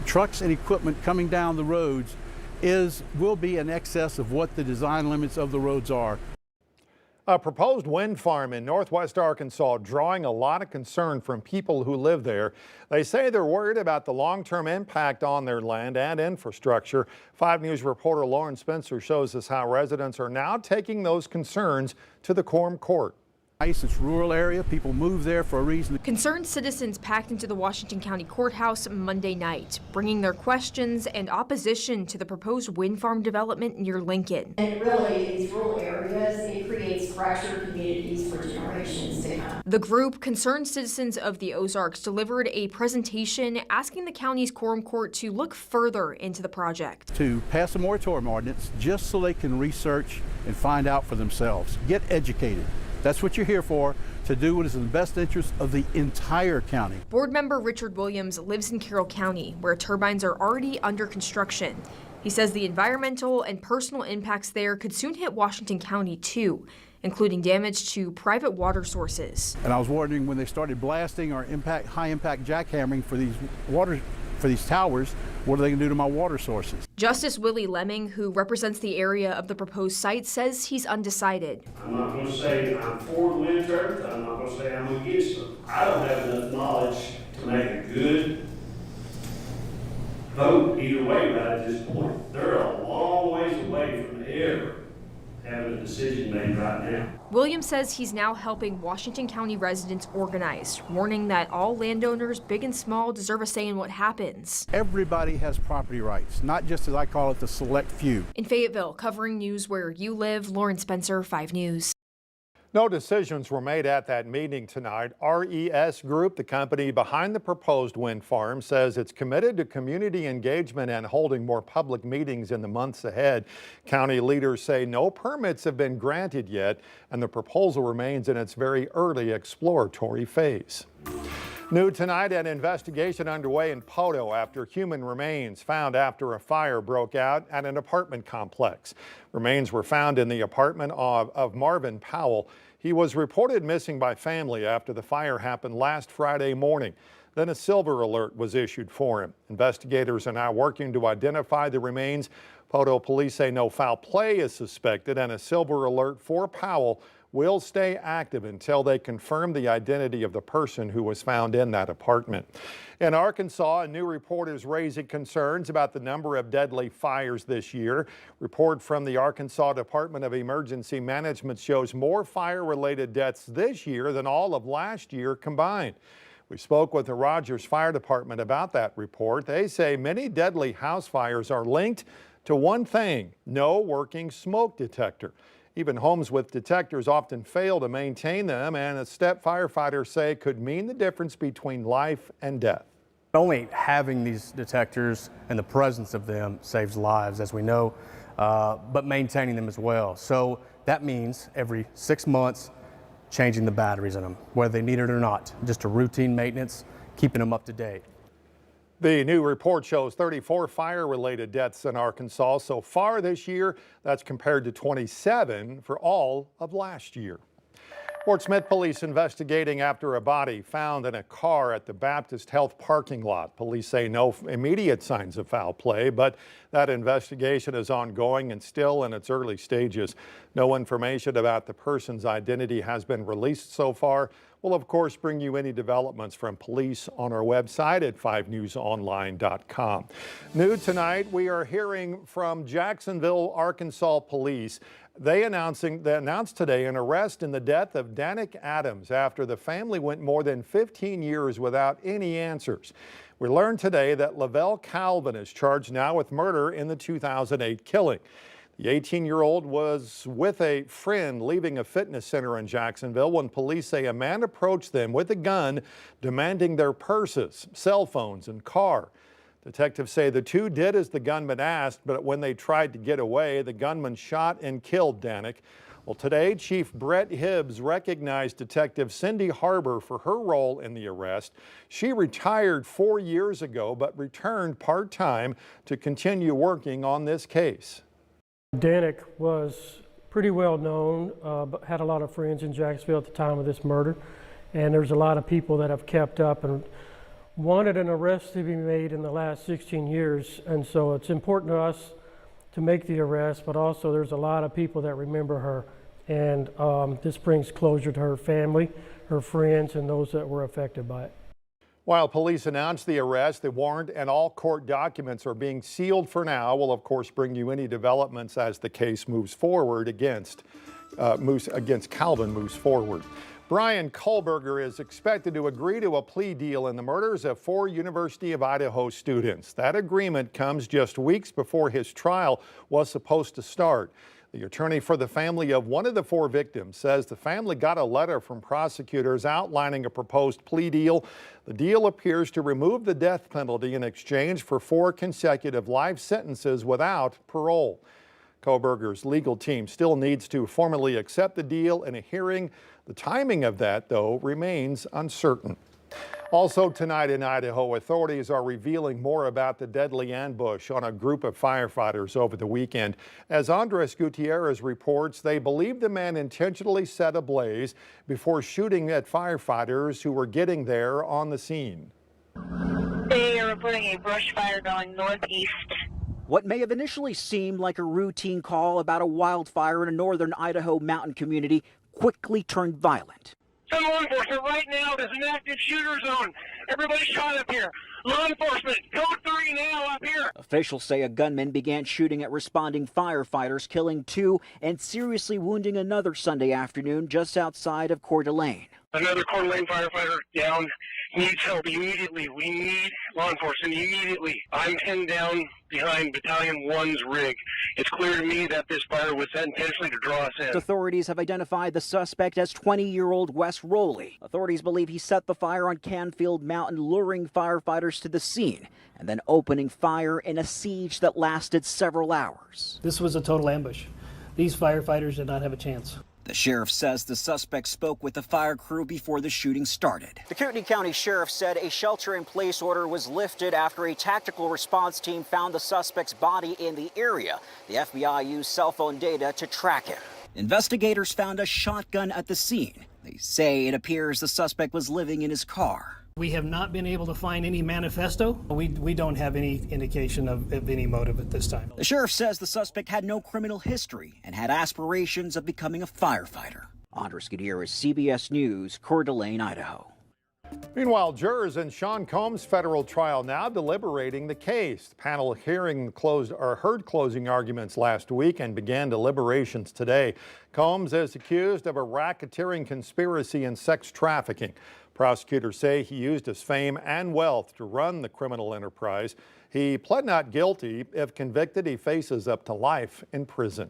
trucks and equipment coming down the roads will be in excess of what the design limits of the roads are. A proposed wind farm in northwest Arkansas drawing a lot of concern from people who live there. They say they're worried about the long-term impact on their land and infrastructure. 5 News reporter Lauren Spencer shows us how residents are now taking those concerns to the Quorum Court. It's a rural area. People move there for a reason. Concerned citizens packed into the Washington County Courthouse Monday night, bringing their questions and opposition to the proposed wind farm development near Lincoln. And really, these rural areas, it creates fractured communities for generations to come. The group, Concerned Citizens of the Ozarks, delivered a presentation asking the county's Quorum Court to look further into the project. To pass a moratorium ordinance just so they can research and find out for themselves. Get educated. That's what you're here for, to do what is in the best interest of the entire county. Board member Richard Williams lives in Carroll County, where turbines are already under construction. He says the environmental and personal impacts there could soon hit Washington County too, including damage to private water sources. And I was wondering, when they started blasting or high impact jackhammering for these towers, what are they going to do to my water sources? Justice Willie Lemming, who represents the area of the proposed site, says he's undecided. I'm not going to say I'm for the wind turbines. I'm not going to say I'm against them. I don't have enough knowledge to make a good vote either way right at this point. They're a long ways away from ever having a decision made right now. Williams says he's now helping Washington County residents organize, warning that all landowners, big and small, deserve a say in what happens. Everybody has property rights, not just, as I call it, the select few. In Fayetteville, covering news where you live, Lauren Spencer, 5 News. No decisions were made at that meeting tonight. RES Group, the company behind the proposed wind farm, says it's committed to community engagement and holding more public meetings in the months ahead. County leaders say no permits have been granted yet, and the proposal remains in its very early exploratory phase. New tonight, an investigation underway in Poto after human remains found after a fire broke out at an apartment complex. Remains were found in the apartment of Marvin Powell. He was reported missing by family after the fire happened last Friday morning. Then a silver alert was issued for him. Investigators are now working to identify the remains. Poto police say no foul play is suspected, and a silver alert for Powell will stay active until they confirm the identity of the person who was found in that apartment. In Arkansas, a new report is raising concerns about the number of deadly fires this year. Report from the Arkansas Department of Emergency Management shows more fire-related deaths this year than all of last year combined. We spoke with the Rogers Fire Department about that report. They say many deadly house fires are linked to one thing: no working smoke detector. Even homes with detectors often fail to maintain them, and a step firefighters say could mean the difference between life and death. Only having these detectors and the presence of them saves lives, as we know, but maintaining them as well. So that means every 6 months, changing the batteries in them, whether they need it or not. Just a routine maintenance, keeping them up to date. The new report shows 34 fire-related deaths in Arkansas so far this year. That's compared to 27 for all of last year. Fort Smith police investigating after a body found in a car at the Baptist Health parking lot. Police say no immediate signs of foul play, but that investigation is ongoing and still in its early stages. No information about the person's identity has been released so far. We'll, of course, bring you any developments from police on our website at 5newsonline.com. New tonight, we are hearing from Jacksonville, Arkansas police. They announced today an arrest in the death of Danik Adams after the family went more than 15 years without any answers. We learned today that Lavelle Calvin is charged now with murder in the 2008 killing. The 18-year-old was with a friend leaving a fitness center in Jacksonville when police say a man approached them with a gun, demanding their purses, cell phones, and car. Detectives say the two did as the gunman asked, but when they tried to get away, the gunman shot and killed Danik. Well, today, Chief Brett Hibbs recognized Detective Cindy Harbor for her role in the arrest. She retired 4 years ago, but returned part-time to continue working on this case. Danik was pretty well known, but had a lot of friends in Jacksonville at the time of this murder. And there's a lot of people that have kept up and wanted an arrest to be made in the last 16 years, and so it's important to us to make the arrest, but also there's a lot of people that remember her, and this brings closure to her family, her friends, and those that were affected by it. While police announced the arrest, the warrant and all court documents are being sealed for now. We'll of course bring you any developments as the case moves forward against Calvin moves forward. Brian Kohlberger is expected to agree to a plea deal in the murders of 4 University of Idaho students. That agreement comes just weeks before his trial was supposed to start. The attorney for the family of one of the 4 victims says the family got a letter from prosecutors outlining a proposed plea deal. The deal appears to remove the death penalty in exchange for 4 consecutive life sentences without parole. Kohlberger's legal team still needs to formally accept the deal in a hearing. The timing of that, though, remains uncertain. Also tonight in Idaho, authorities are revealing more about the deadly ambush on a group of firefighters over the weekend. As Andres Gutierrez reports, they believe the man intentionally set a blaze before shooting at firefighters who were getting there on the scene. They are reporting a brush fire going northeast. What may have initially seemed like a routine call about a wildfire in a northern Idaho mountain community quickly turned violent. Some law enforcement right now, there's an active shooter zone. Everybody shot up here. Law enforcement, code 3 now up here. Officials say a gunman began shooting at responding firefighters, killing 2 and seriously wounding another Sunday afternoon just outside of Coeur d'Alene. Another Coeur d'Alene firefighter down. Needs help immediately. We need law enforcement immediately. I'm pinned down behind Battalion 1's rig. It's clear to me that this fire was set intentionally to draw us in. Authorities have identified the suspect as 20-year-old Wes Rowley. Authorities believe he set the fire on Canfield Mountain, luring firefighters to the scene and then opening fire in a siege that lasted several hours. This was a total ambush. These firefighters did not have a chance. The sheriff says the suspect spoke with the fire crew before the shooting started. The Kootenai County Sheriff said a shelter-in-place order was lifted after a tactical response team found the suspect's body in the area. The FBI used cell phone data to track him. Investigators found a shotgun at the scene. They say it appears the suspect was living in his car. We have not been able to find any manifesto. We don't have any indication of any motive at this time. The sheriff says the suspect had no criminal history and had aspirations of becoming a firefighter. Andres Gutierrez, CBS News, Coeur d'Alene, Idaho. Meanwhile, jurors in Shawn Combs' federal trial now deliberating the case. The panel heard closing arguments last week and began deliberations today. Combs is accused of a racketeering conspiracy and sex trafficking. Prosecutors say he used his fame and wealth to run the criminal enterprise. He pled not guilty. If convicted, he faces up to life in prison.